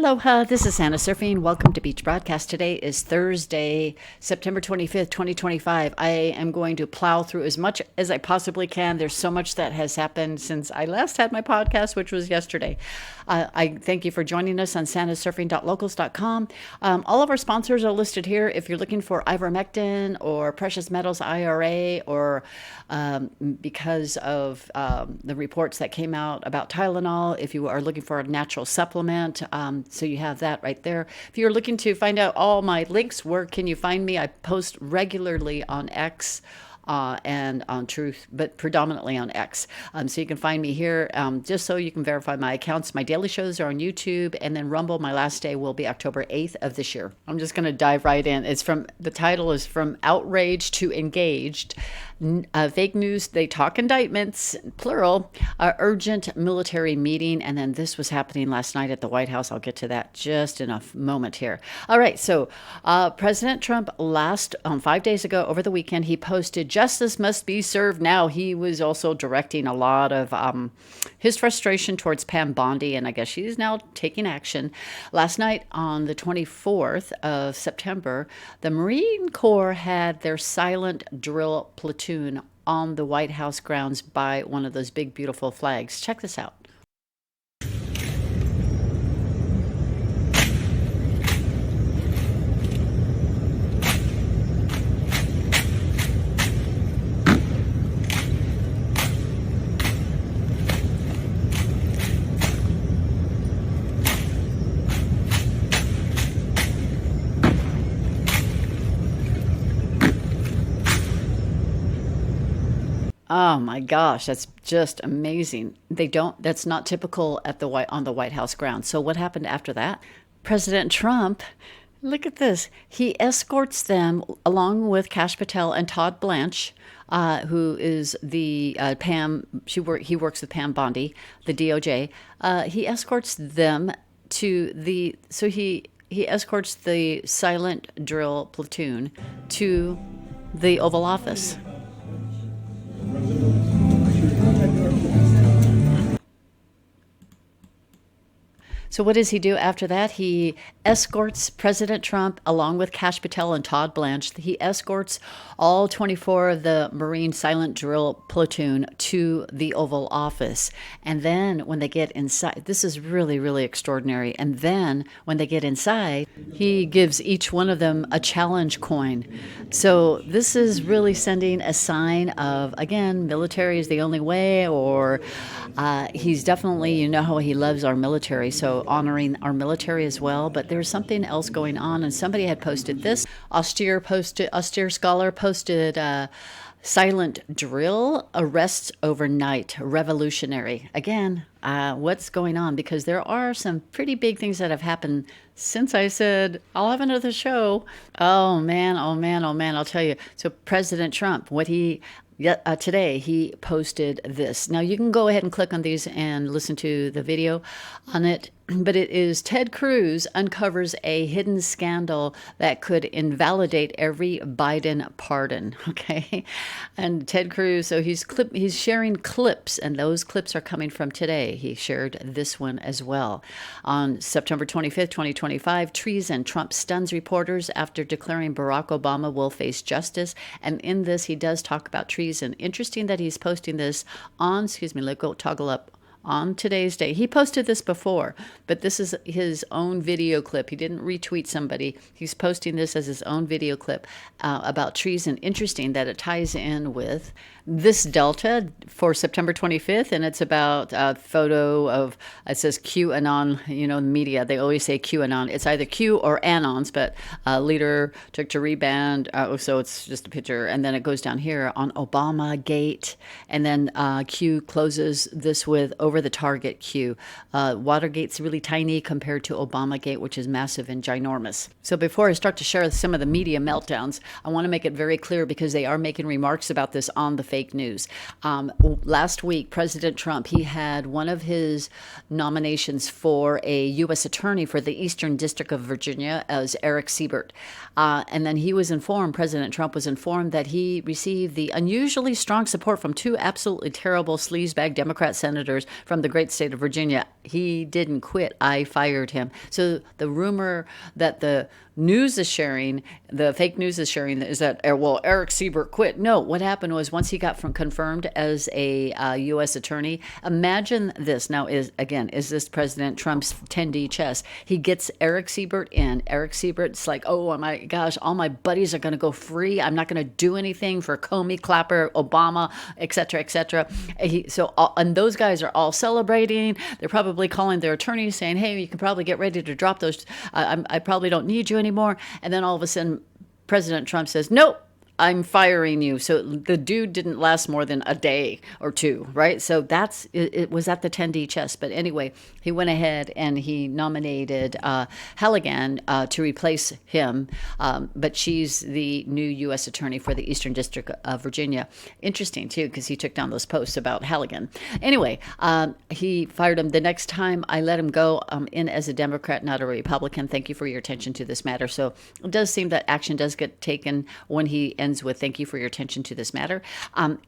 Aloha, this is Anna Surfing. Welcome to Beach Broadcast. Today is Thursday, September 25th, 2025. I am going to plow through as much as I possibly can. There's so much that has happened since I last had my podcast, which was yesterday. I thank you for joining us on santasurfing.locals.com. All of our sponsors are listed here. If you're looking for ivermectin or precious metals IRA, or because of the reports that came out about Tylenol, if you are looking for a natural supplement, so you have that right there. If you're looking to find out all my links, where can you find me? I post regularly on X and on Truth, but predominantly on X. So you can find me here just so you can verify my accounts. My daily shows are on YouTube, and then Rumble, my last day will be October 8th of this year. I'm just going to dive right in. The title is From Outraged to Engaged. Fake news, they talk indictments, plural, urgent military meeting. And then this was happening last night at the White House. I'll get to that just in a moment here. All right. So President Trump 5 days ago over the weekend, he posted, "Justice must be served now." He was also directing a lot of his frustration towards Pam Bondi, and I guess she's now taking action. Last night on the 24th of September, the Marine Corps had their silent drill platoon on the White House grounds by one of those big, beautiful flags. Check this out. Oh my gosh, that's just amazing. That's not typical on the White House grounds. So what happened after that? President Trump, look at this. He escorts them along with Kash Patel and Todd Blanche, who is the Pam. He works with Pam Bondi, the DOJ. He escorts them he escorts the silent drill platoon to the Oval Office. So what does he do after that? He escorts President Trump along with Kash Patel and Todd Blanche. He escorts all 24 of the Marine silent drill platoon to the Oval Office. And then when they get inside, this is really, really extraordinary. And then when they get inside, he gives each one of them a challenge coin. So this is really sending a sign of, again, military is the only way, or he's definitely, you know how he loves our military, so honoring our military as well. But there's something else going on, and somebody had posted this. Austere Scholar posted silent drill arrests overnight, revolutionary. Again, what's going on? Because there are some pretty big things that have happened since I said I'll have another show. Oh man, I'll tell you. So President Trump, today he posted this. Now you can go ahead and click on these and listen to the video on it. But it is Ted Cruz uncovers a hidden scandal that could invalidate every Biden pardon. Okay, and Ted Cruz, so he's sharing clips, and those clips are coming from today. He shared this one as well. On September 25th, 2025, treason. Trump stuns reporters after declaring Barack Obama will face justice. And in this, he does talk about treason. Interesting that he's posting this on. Let's go toggle up. On today's day. He posted this before, but this is his own video clip. He didn't retweet somebody. He's posting this as his own video clip about treason. Interesting that it ties in with this Delta for September 25th, and it's about a photo of, it says QAnon, the media, they always say QAnon. It's either Q or Anons, but leader took to reband, so it's just a picture, and then it goes down here on Obama Gate, and then Q closes this with over the target Q. Watergate's really tiny compared to Obama Gate, which is massive and ginormous. So before I start to share some of the media meltdowns, I want to make it very clear, because they are making remarks about this on the fake news. Last week, President Trump, he had one of his nominations for a U.S. attorney for the Eastern District of Virginia as Eric Siebert. And then President Trump was informed that he received the unusually strong support from two absolutely terrible sleazebag Democrat senators, from the great state of Virginia. He didn't quit. I fired him. So the rumor that the news is sharing, the fake news is sharing, is that, well, Eric Siebert quit. No, what happened was once he got confirmed as a U.S. attorney, imagine this. Now, is this President Trump's 10D chess? He gets Eric Siebert in. Eric Siebert's like, oh my gosh, all my buddies are going to go free. I'm not going to do anything for Comey, Clapper, Obama, et cetera, et cetera. And those guys are all celebrating. They're probably calling their attorneys saying, hey, you can probably get ready to drop those. I probably don't need you anymore. And then all of a sudden, President Trump says, nope, I'm firing you. So the dude didn't last more than a day or two, right? So it was at the 10D chess. But anyway, he went ahead and he nominated Halligan to replace him. But she's the new U.S. attorney for the Eastern District of Virginia. Interesting, too, because he took down those posts about Halligan. Anyway, he fired him. The next time I let him go in as a Democrat, not a Republican. Thank you for your attention to this matter. So it does seem that action does get taken when he ends with thank you for your attention to this matter.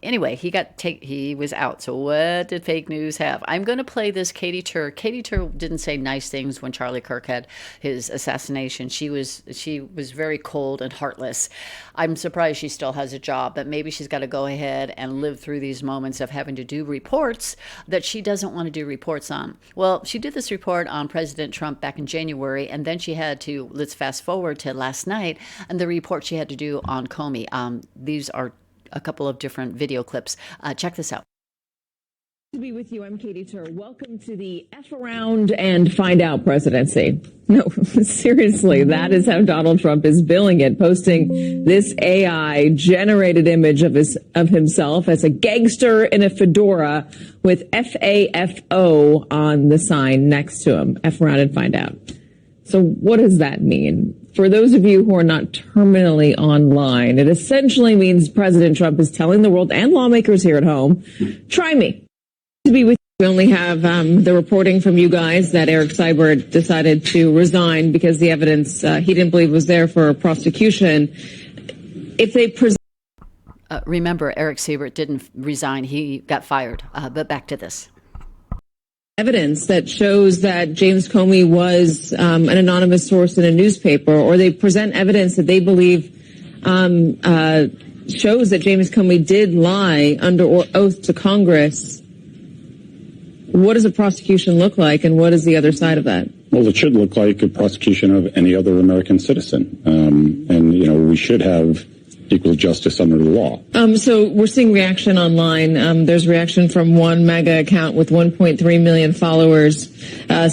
Anyway, he was out. So what did fake news have? I'm going to play this Katie Tur. Katie Tur didn't say nice things when Charlie Kirk had his assassination. She was very cold and heartless. I'm surprised she still has a job, but maybe she's got to go ahead and live through these moments of having to do reports that she doesn't want to do reports on. Well, she did this report on President Trump back in January, and then she had to, let's fast forward to last night, and the report she had to do on Comey. These are a couple of different video clips. Check this out. To be with you, I'm Katie Tur. Welcome to the F around and find out presidency. No, seriously, that is how Donald Trump is billing it, posting this AI generated image of himself as a gangster in a fedora with FAFO on the sign next to him. F around and find out. So what does that mean? For those of you who are not terminally online, it essentially means President Trump is telling the world and lawmakers here at home, try me. To be with you, we only have the reporting from you guys that Eric Siebert decided to resign because the evidence he didn't believe was there for prosecution. If they present... Remember, Eric Siebert didn't resign. He got fired. But back to this. Evidence that shows that James Comey was an anonymous source in a newspaper, or they present evidence that they believe shows that James Comey did lie under oath to Congress. What does a prosecution look like, and what is the other side of that? Well, it should look like a prosecution of any other American citizen. And, you know, we should have equal justice under the law. So we're seeing reaction online. There's reaction from one MAGA account with 1.3 million followers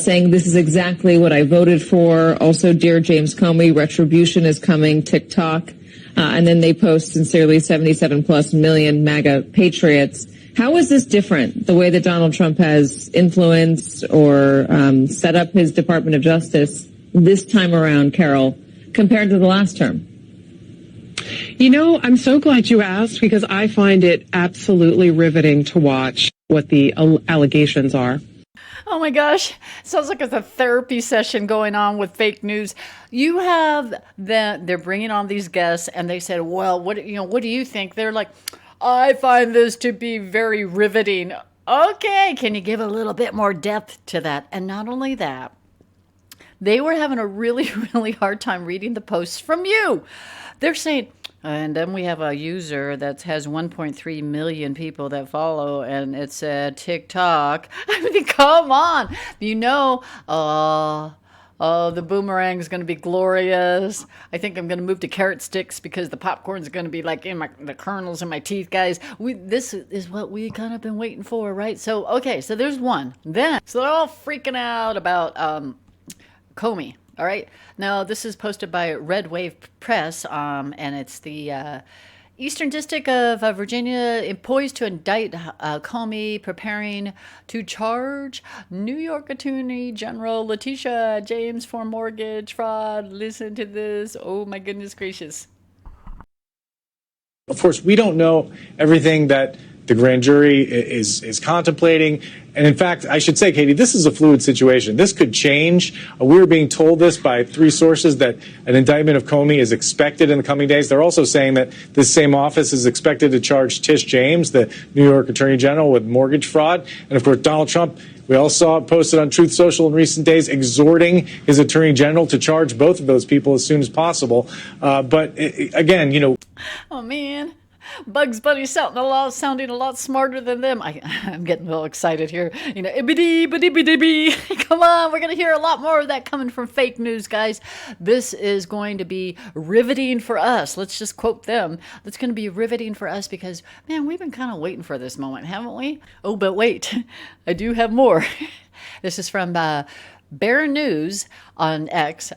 saying this is exactly what I voted for. Also, dear James Comey, retribution is coming, TikTok. And then they post sincerely 77 plus million MAGA patriots. How is this different, the way that Donald Trump has influenced or set up his Department of Justice this time around, Carol, compared to the last term? You know, I'm so glad you asked, because I find it absolutely riveting to watch what the allegations are. Oh my gosh, sounds like it's a therapy session going on with fake news. You have they're bringing on these guests, and they said, well, what do you think? They're like, I find this to be very riveting. Okay, can you give a little bit more depth to that? And not only that, they were having a really, really hard time reading the posts from you. They're saying, and then we have a user that has 1.3 million people that follow, and it's TikTok. I mean, come on. You know, the boomerang's going to be glorious. I think I'm going to move to carrot sticks because the popcorn's going to be like in the kernels in my teeth, guys. This is what we kind of been waiting for, right? So, okay, so there's one. So they're all freaking out about Comey. All right. Now, this is posted by Red Wave Press, and it's the Eastern District of Virginia poised to indict Comey, preparing to charge New York Attorney General Letitia James for mortgage fraud. Listen to this. Oh, my goodness gracious. Of course, we don't know everything that the grand jury is contemplating. And in fact, I should say, Katie, this is a fluid situation. This could change. We were being told this by 3 sources that an indictment of Comey is expected in the coming days. They're also saying that this same office is expected to charge Tish James, the New York Attorney General, with mortgage fraud. And of course, Donald Trump, we all saw it posted on Truth Social in recent days, exhorting his Attorney General to charge both of those people as soon as possible. Again, Oh, man. Bugs Bunny sounding a lot smarter than them. I'm getting a little excited here. Come on, we're going to hear a lot more of that coming from fake news, guys. This is going to be riveting for us. Let's just quote them. It's going to be riveting for us because, man, we've been kind of waiting for this moment, haven't we? Oh, but wait, I do have more. This is from Bear News on X,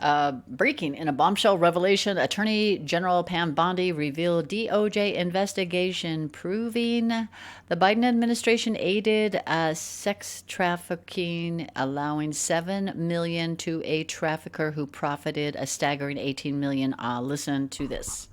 breaking in a bombshell revelation. Attorney General Pam Bondi revealed DOJ investigation proving the Biden administration aided sex trafficking, allowing $7 million to a trafficker who profited a staggering $18 million. Listen to this.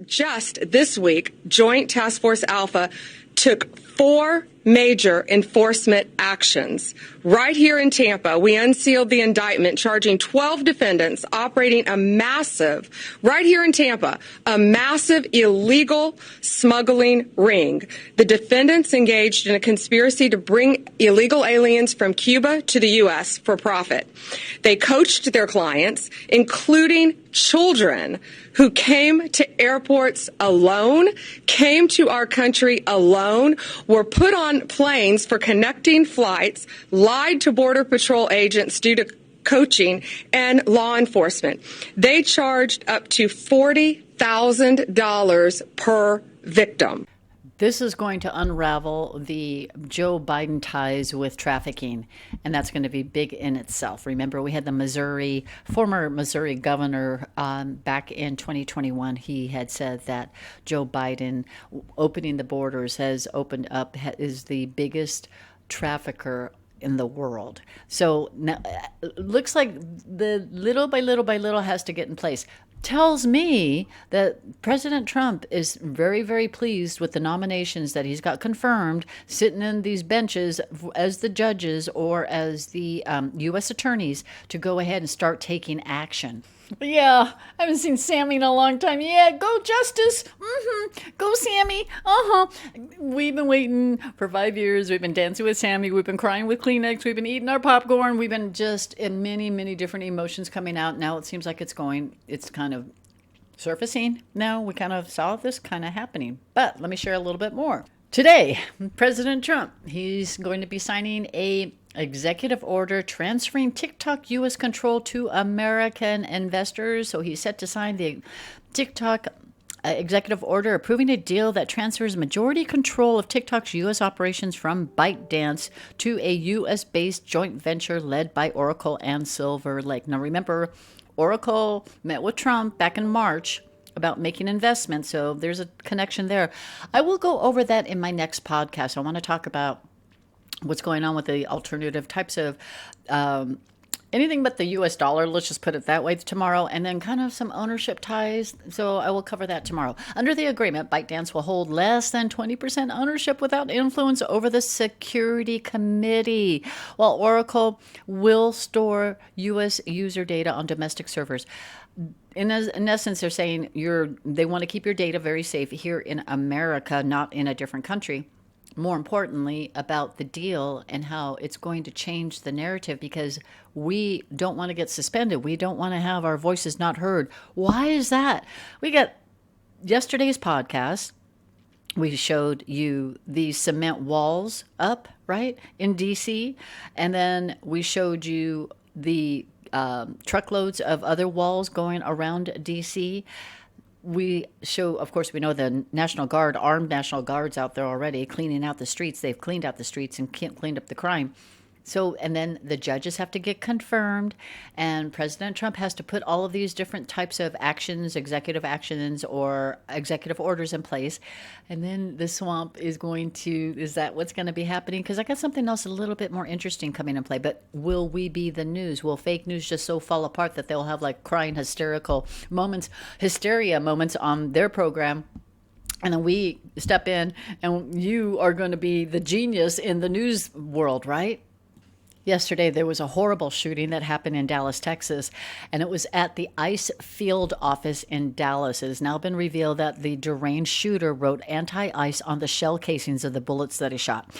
Just this week, Joint Task Force Alpha took 4 major enforcement actions. Right here in Tampa, we unsealed the indictment charging 12 defendants operating right here in Tampa, a massive illegal smuggling ring. The defendants engaged in a conspiracy to bring illegal aliens from Cuba to the U.S. for profit. They coached their clients, including children who came to airports alone, came to our country alone, were put on planes for connecting flights, lied to Border Patrol agents due to coaching and law enforcement. They charged up to $40,000 per victim. This is going to unravel the Joe Biden ties with trafficking, and that's going to be big in itself. Remember, we had the former Missouri governor back in 2021. He had said that Joe Biden opening the borders is the biggest trafficker in the world. So now it looks like the little by little has to get in place. Tells me that President Trump is very, very pleased with the nominations that he's got confirmed, sitting in these benches as the judges or as the U.S. attorneys to go ahead and start taking action. Yeah, I haven't seen Sammy in a long time. Yeah, go Justice. Go Sammy. We've been waiting for 5 years. We've been dancing with Sammy. We've been crying with Kleenex. We've been eating our popcorn. We've been just in many, many different emotions coming out. Now it seems like it's kind of surfacing. Now we kind of saw this kind of happening. But let me share a little bit more. Today, President Trump, he's going to be signing a executive order transferring TikTok U.S. control to American investors. So he's set to sign the TikTok executive order approving a deal that transfers majority control of TikTok's U.S. operations from ByteDance to a U.S.-based joint venture led by Oracle and Silver Lake. Now remember, Oracle met with Trump back in March about making investments, so there's a connection there. I will go over that in my next podcast. I want to talk about what's going on with the alternative types of anything but the U.S. dollar, let's just put it that way, tomorrow, and then kind of some ownership ties. So I will cover that tomorrow. Under the agreement, ByteDance will hold less than 20% ownership without influence over the Security Committee, while Oracle will store U.S. user data on domestic servers. In essence, they're saying they want to keep your data very safe here in America, not in a different country. More importantly, about the deal and how it's going to change the narrative, because we don't want to get suspended. We don't want to have our voices not heard. Why is that? We got yesterday's podcast. We showed you the cement walls up, right, in D.C., and then we showed you the truckloads of other walls going around D.C. We show, of course, we know the National Guard, armed National Guards out there already cleaning out the streets. They've cleaned out the streets and cleaned up the crime. So, and then the judges have to get confirmed, and President Trump has to put all of these different types of actions, executive actions or executive orders in place. And then the swamp is is that what's going to be happening? Because I got something else a little bit more interesting coming in play. But will we be the news? Will fake news just so fall apart that they'll have like crying hysteria moments on their program? and then we step in, and you are going to be the genius in the news world, right? Yesterday, there was a horrible shooting that happened in Dallas, Texas, and it was at the ICE field office in Dallas. It has now been revealed that the deranged shooter wrote anti-ICE on the shell casings of the bullets that he shot.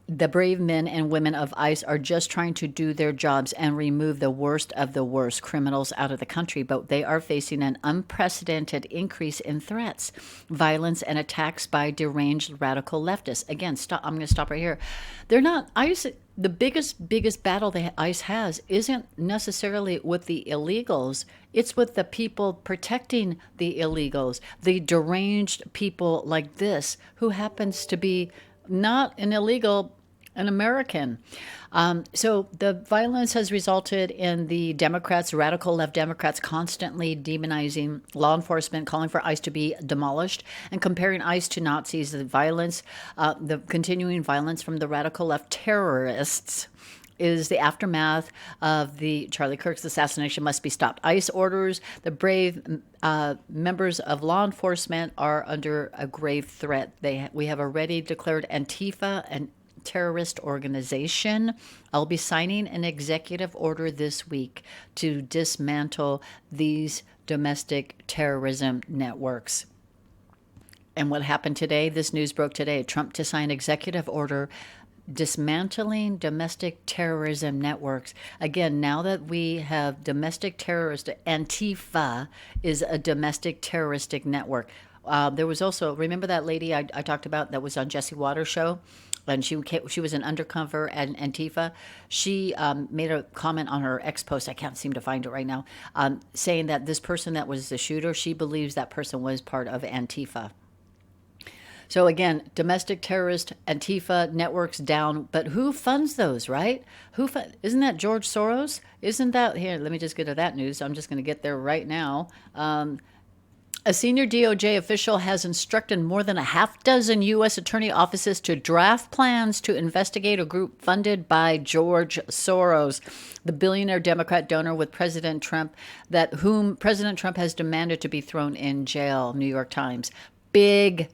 The brave men and women of ICE are just trying to do their jobs and remove the worst of the worst criminals out of the country, but they are facing an unprecedented increase in threats, violence, and attacks by deranged radical leftists. Again, I'm going to stop right here. They're not ICE. The biggest battle the ICE has isn't necessarily with the illegals. It's with the people protecting the illegals, the deranged people like this, who happens to be not an illegal, an American. So the violence has resulted in the Democrats, radical left Democrats, constantly demonizing law enforcement, calling for ICE to be demolished, and comparing ICE to Nazis. The violence, the continuing violence from the radical left terrorists is the aftermath of the Charlie Kirk's assassination must be stopped. ICE orders the brave members of law enforcement are under a grave threat. We have already declared Antifa an terrorist organization. I'll be signing an executive order this week to dismantle these domestic terrorism networks. And what happened today? This news broke today. Trump to sign executive order dismantling domestic terrorism networks. Again, now that we have domestic terrorist, Antifa is a domestic terroristic network. There was also, remember that lady I talked about that was on Jesse Waters' show? And she was an undercover at Antifa. She made a comment on her X post. I can't seem to find it right now, saying that this person that was the shooter, she believes that person was part of Antifa. So again, domestic terrorist Antifa networks down, but who funds those, right? Isn't that George Soros? Isn't that, here, let me just get to that news. I'm just going to get there right now. A senior DOJ official has instructed more than a half dozen U.S. attorney offices to draft plans to investigate a group funded by George Soros, the billionaire Democrat donor with President Trump, whom President Trump has demanded to be thrown in jail, New York Times. Big.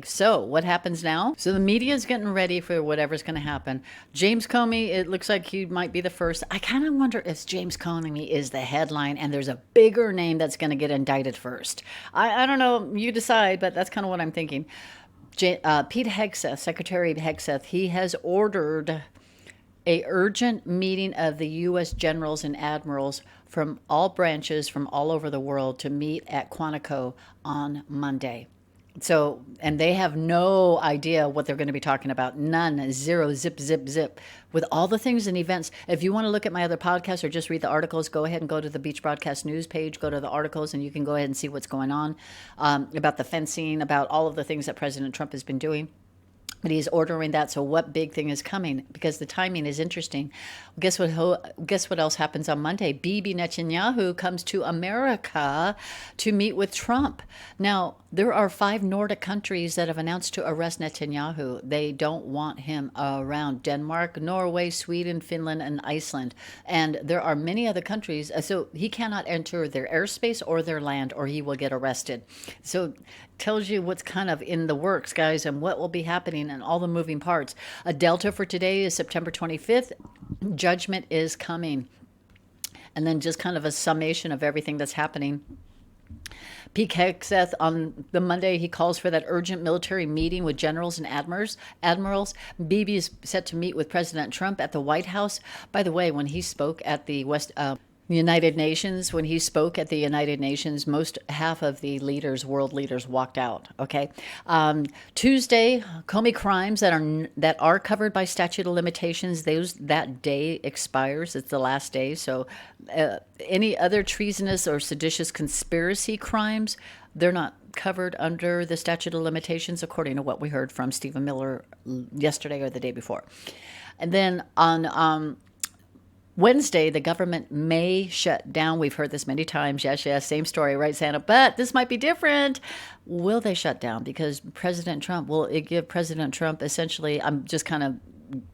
So what happens now? So the media is getting ready for whatever's going to happen. James Comey, it looks like he might be the first. I kind of wonder if James Comey is the headline and there's a bigger name that's going to get indicted first. I don't know. You decide, but that's kind of what I'm thinking. Pete Hegseth, Secretary Hegseth, he has ordered a urgent meeting of the U.S. generals and admirals from all branches from all over the world to meet at Quantico on Monday. So, and they have no idea what they're going to be talking about. None, zero, zip. With all the things and events. If you want to look at my other podcasts or just read the articles, go ahead and go to the Beach Broadcast News page, go to the articles, and you can go ahead and see what's going on about the fencing, about all of the things that President Trump has been doing. But he's ordering that. So what big thing is coming? Because the timing is interesting. Guess what else happens on Monday? Bibi Netanyahu comes to America to meet with Trump. Now, there are 5 Nordic countries that have announced to arrest Netanyahu. They don't want him around. Denmark, Norway, Sweden, Finland, and Iceland. And there are many other countries. So he cannot enter their airspace or their land or he will get arrested. So tells you what's kind of in the works, guys, and what will be happening and all the moving parts. A delta for today is September 25th. Judgment is coming. And then just kind of a summation of everything that's happening. Pete Hegseth, on the Monday, he calls for that urgent military meeting with generals and admirals. Bibi is set to meet with President Trump at the White House. By the way, when he spoke at the United Nations, half of the world leaders walked out. Okay. Tuesday, Comey crimes that are covered by statute of limitations, that day expires. It's the last day. So any other treasonous or seditious conspiracy crimes, they're not covered under the statute of limitations, according to what we heard from Stephen Miller yesterday or the day before. And then on Wednesday, the government may shut down. We've heard this many times. Yes, same story, right, Santa? But this might be different. Will they shut down? Because President Trump, will it give President Trump essentially, I'm just kind of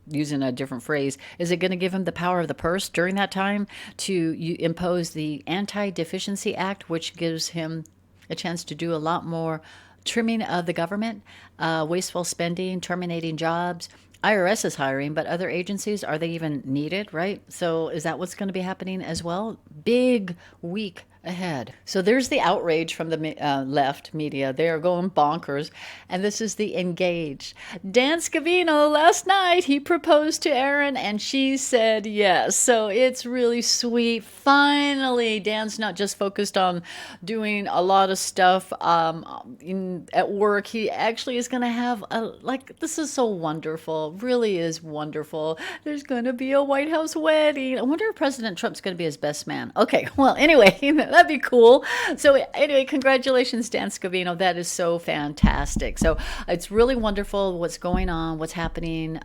using a different phrase, is it going to give him the power of the purse during that time to impose the Anti-Deficiency Act, which gives him a chance to do a lot more trimming of the government, wasteful spending, terminating jobs. IRS is hiring, but other agencies, are they even needed, right? So is that what's going to be happening as well? Big week ahead. So there's the outrage from the left media. They are going bonkers. And this is the engaged. Dan Scavino, last night, he proposed to Erin and she said yes. So it's really sweet. Finally, Dan's not just focused on doing a lot of stuff at work. He actually is going to have this is so wonderful. Really is wonderful. There's going to be a White House wedding. I wonder if President Trump's going to be his best man. Okay, well, anyway, that'd be cool. So anyway, congratulations, Dan Scavino. That is so fantastic. So it's really wonderful what's going on, what's happening.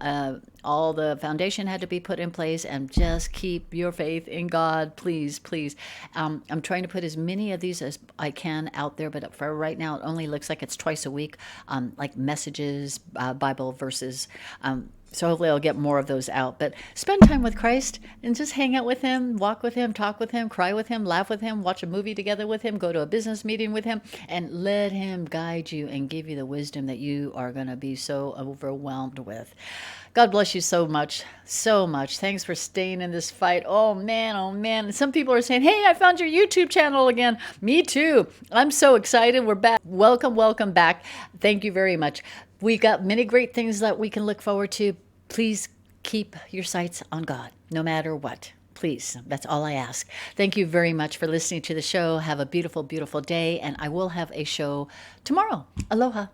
All the foundation had to be put in place, and just keep your faith in God, please, please. I'm trying to put as many of these as I can out there, but for right now, it only looks like it's twice a week, like messages, Bible verses. So hopefully I'll get more of those out. But spend time with Christ and just hang out with him, walk with him, talk with him, cry with him, laugh with him, watch a movie together with him, go to a business meeting with him, and let him guide you and give you the wisdom that you are going to be so overwhelmed with. God bless you so much, so much. Thanks for staying in this fight. Oh, man, oh, man. And some people are saying, hey, I found your YouTube channel again. Me too. I'm so excited. We're back. Welcome, welcome back. Thank you very much. We got many great things that we can look forward to. Please keep your sights on God, no matter what. Please, that's all I ask. Thank you very much for listening to the show. Have a beautiful, beautiful day, and I will have a show tomorrow. Aloha.